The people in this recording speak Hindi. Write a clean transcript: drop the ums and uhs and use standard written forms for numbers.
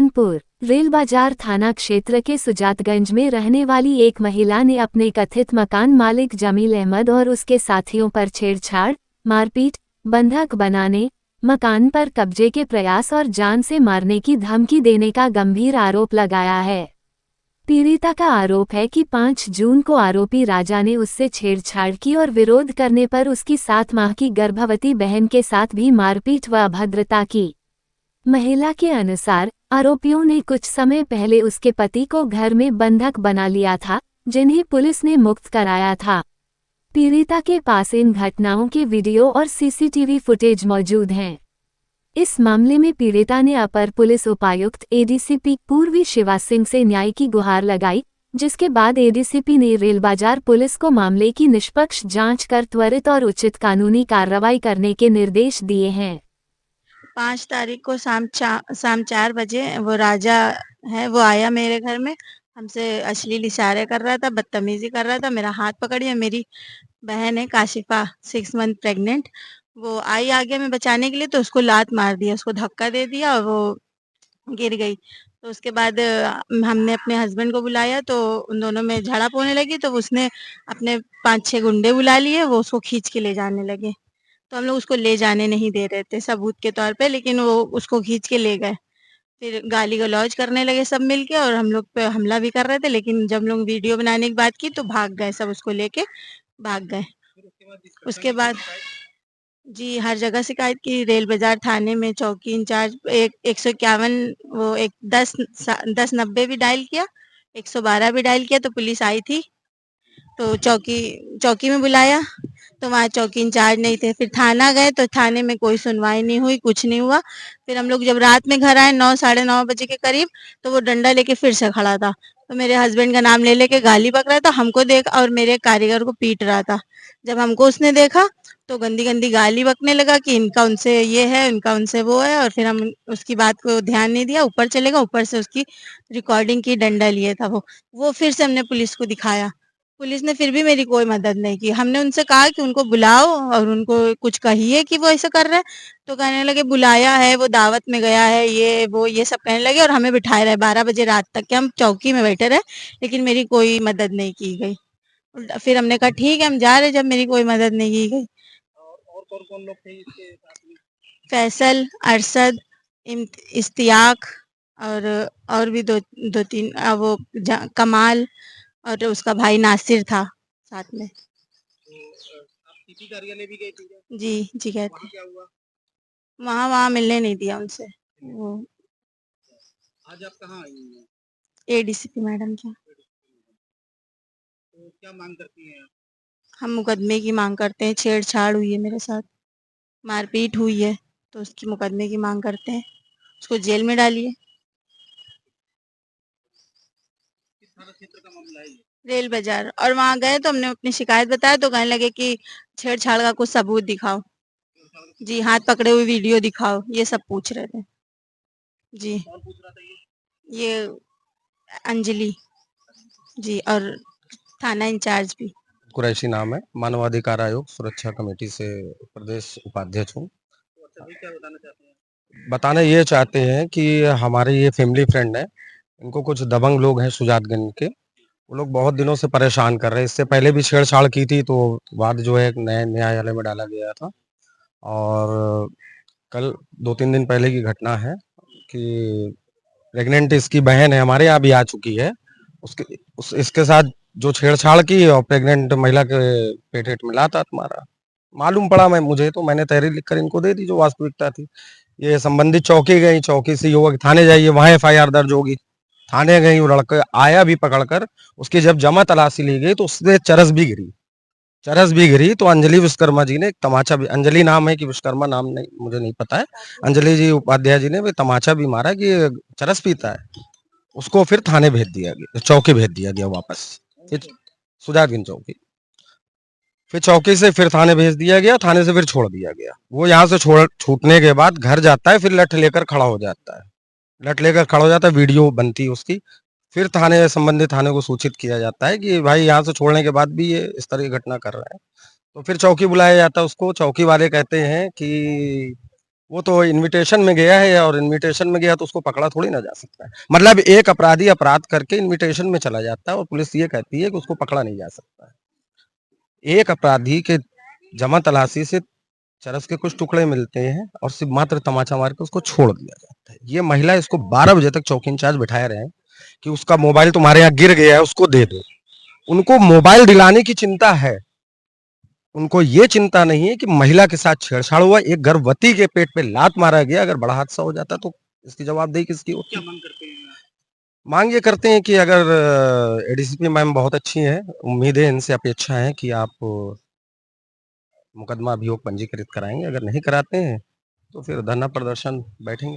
कानपुर रेल बाजार थाना क्षेत्र के सुजातगंज में रहने वाली एक महिला ने अपने कथित मकान मालिक जमील अहमद और उसके साथियों पर छेड़छाड़, मारपीट, बंधक बनाने, मकान पर कब्जे के प्रयास और जान से मारने की धमकी देने का गंभीर आरोप लगाया है। पीड़िता का आरोप है कि 5 जून को आरोपी राजा ने उससे छेड़छाड़ की और विरोध करने पर उसकी 7 माह की गर्भवती बहन के साथ भी मारपीट व अभद्रता की। महिला के अनुसार आरोपियों ने कुछ समय पहले उसके पति को घर में बंधक बना लिया था, जिन्हें पुलिस ने मुक्त कराया था। पीड़िता के पास इन घटनाओं के वीडियो और सीसीटीवी फुटेज मौजूद हैं। इस मामले में पीड़िता ने अपर पुलिस उपायुक्त एडीसीपी पूर्वी शिवा सिंह से न्याय की गुहार लगाई, जिसके बाद एडीसीपी ने रेल बाजार पुलिस को मामले की निष्पक्ष जांच कर त्वरित और उचित कानूनी कार्रवाई करने के निर्देश दिए हैं। 5 तारीख को शाम 4 बजे वो राजा है, वो आया मेरे घर में, हमसे अश्लील इशारे कर रहा था, बदतमीजी कर रहा था, मेरा हाथ पकड़िए। मेरी बहन है काशिफा, 6 मंथ प्रेग्नेंट, वो आई आगे में बचाने के लिए, तो उसको लात मार दिया, उसको धक्का दे दिया और वो गिर गई। तो उसके बाद हमने अपने हस्बैंड को बुलाया, तो उन दोनों में झड़प होने लगी, तो उसने अपने 5-6 गुंडे बुला लिए, वो उसको खींच के ले जाने लगे। तो हम लोग उसको ले जाने नहीं दे रहे थे सबूत के तौर पे, लेकिन वो उसको खींच के ले गए। फिर गाली गलौज करने लगे सब मिलके और हम लोग पे हमला भी कर रहे थे, लेकिन जब लोग वीडियो बनाने की बात की तो भाग गए, सब उसको लेके भाग गए। उसके बाद जी हर जगह शिकायत की, रेल बाजार थाने में चौकी इंचार्ज 151 वो एक 1090 भी डायल किया, 112 भी डायल किया, तो पुलिस आई थी, तो चौकी में बुलाया, तो वहाँ चौकी इंचार्ज नहीं थे। फिर थाना गए तो थाने में कोई सुनवाई नहीं हुई, कुछ नहीं हुआ। फिर हम लोग जब रात में घर आए 9 साढ़े 9 बजे के करीब, तो वो डंडा लेके फिर से खड़ा था, तो मेरे हस्बैंड का नाम ले लेके गाली बक रहा था, हमको देख और मेरे कारीगर को पीट रहा था। जब हमको उसने देखा तो गंदी गंदी गाली बकने लगा कि इनका उनसे ये है, इनका उनसे वो है, और फिर हम उसकी बात को ध्यान नहीं दिया, ऊपर चले गए, ऊपर से उसकी रिकॉर्डिंग की, डंडा लिए था वो फिर से हमने पुलिस को दिखाया। पुलिस ने फिर भी मेरी कोई मदद नहीं की। हमने उनसे कहा कि उनको बुलाओ और उनको कुछ कहिए कि वो ऐसा कर रहे हैं, तो कहने लगे बुलाया है, वो दावत में गया है, ये वो ये सब कहने लगे, और हमें बिठाए रहे 12 बजे रात तक के हम चौकी में बैठे रहे, लेकिन मेरी कोई मदद नहीं की गई। फिर हमने कहा ठीक है हम जा रहे, जब मेरी कोई मदद नहीं की गई। और कौन-कौन लोग थे इसके साथ में? फैसल, अरशद, इश्तियाक और भी 2-3 वो कमाल और उसका भाई नासिर था साथ में। तो आप सीपी कार्यालय भी गए थे क्या? जी गए वहाँ थे। क्या हुआ? वहाँ मिलने नहीं दिया उनसे। वो आज आप कहाँ आई हैं? एडीसीपी मैडम क्या, तो क्या मांग करती हैं आप? हम मुकदमे की मांग करते हैं, छेड़छाड़ हुई है मेरे साथ, मारपीट हुई है, तो उसकी मुकदमे की मांग करते हैं, उसको जेल में डालिए। किस थाना क्षेत्र का मामला है ये? रेल बाजार, और वहाँ गए तो हमने अपनी शिकायत बताया, तो कहने लगे कि छेड़छाड़ का कुछ सबूत दिखाओ, जी हाथ पकड़े हुए वीडियो दिखाओ, ये सब पूछ रहे थे। जी कौन पूछ रहा था ये? ये अंजलि जी, और थाना इंचार्ज भी। कुरैशी नाम है, मानवाधिकार आयोग सुरक्षा कमेटी से प्रदेश उपाध्यक्ष हूँ। तो अच्छा भाई क्या बताना चाहते हैं? बताना ये चाहते हैं कि हमारे ये फैमिली फ्रेंड है, इनको कुछ दबंग लोग हैं सुजातगंज के, वो लोग बहुत दिनों से परेशान कर रहे हैं। इससे पहले भी छेड़छाड़ की थी, तो बाद जो है एक नए न्यायालय में डाला गया था। और कल 2-3 दिन पहले की घटना है कि प्रेग्नेंट इसकी बहन है, हमारे यहाँ भी आ चुकी है, इसके साथ जो छेड़छाड़ की और प्रेग्नेंट महिला के पेट हेठ मिला था तुम्हारा, मालूम पड़ा मुझे, तो मैंने तहरीर लिखकर इनको दे दी जो वास्तविकता थी। ये संबंधित चौकी गई, चौकी से युवक थाने जाइए, वहां एफआईआर दर्ज होगी। थाने गई, वो लड़का आया भी पकड़कर, उसकी जब जमा तलाशी ली गई तो उससे चरस भी गिरी। तो अंजलि विश्वकर्मा जी ने एक तमाचा भी, अंजलि नाम है कि विश्वकर्मा नाम नहीं मुझे नहीं पता है, अंजलि जी उपाध्याय जी ने भी तमाचा भी मारा कि चरस पीता है। उसको फिर थाने भेज दिया गया, चौकी भेज दिया गया वापस, फिर सुजातगंज चौकी, फिर चौकी से फिर थाने भेज दिया गया, थाने से फिर छोड़ दिया गया। वो यहाँ से छूटने के बाद घर जाता है, फिर लठ लेकर खड़ा हो जाता है, वीडियो बनती है उसकी। फिर थाने, संबंधित थाने को सूचित किया जाता है कि भाई यहाँ से छोड़ने के बाद भी ये इस तरह की घटना कर रहा है। तो फिर चौकी बुलाया जाता है उसको। चौकी वाले कहते हैं कि वो तो इनविटेशन में गया है और इनविटेशन में गया तो उसको पकड़ा थोड़ी ना जा सकता है। मतलब एक अपराधी अपराध करके इनविटेशन में चला जाता है और पुलिस ये कहती है कि उसको पकड़ा नहीं जा सकता है। एक अपराधी के जमा तलाशी से चरस के कुछ टुकड़े मिलते हैं और सिर्फ मात्र तमाचा मार के उसको छोड़ दिया जाता है। ये महिला इसको 12 बजे तक चौकी इंचार्ज बिठाए रहे हैं कि उसका मोबाइल तुम्हारे यहाँ गिर गया है, उसको दे दो। उनको मोबाइल दिलाने की चिंता है, उनको ये चिंता नहीं है कि महिला के साथ छेड़छाड़ हुआ, एक गर्भवती के पेट पे लात मारा गया। अगर बड़ा हादसा हो जाता तो इसकी जवाबदेही किसकी होती? क्या मांग करते हैं? मांग ये करते हैं कि अगर एडीसीपी मैम बहुत अच्छी हैं, उम्मीद है इनसे अपेक्षा है कि आप मुकदमा अभियोग पंजीकृत कराएंगे। अगर नहीं कराते हैं तो फिर धरना प्रदर्शन बैठेंगे।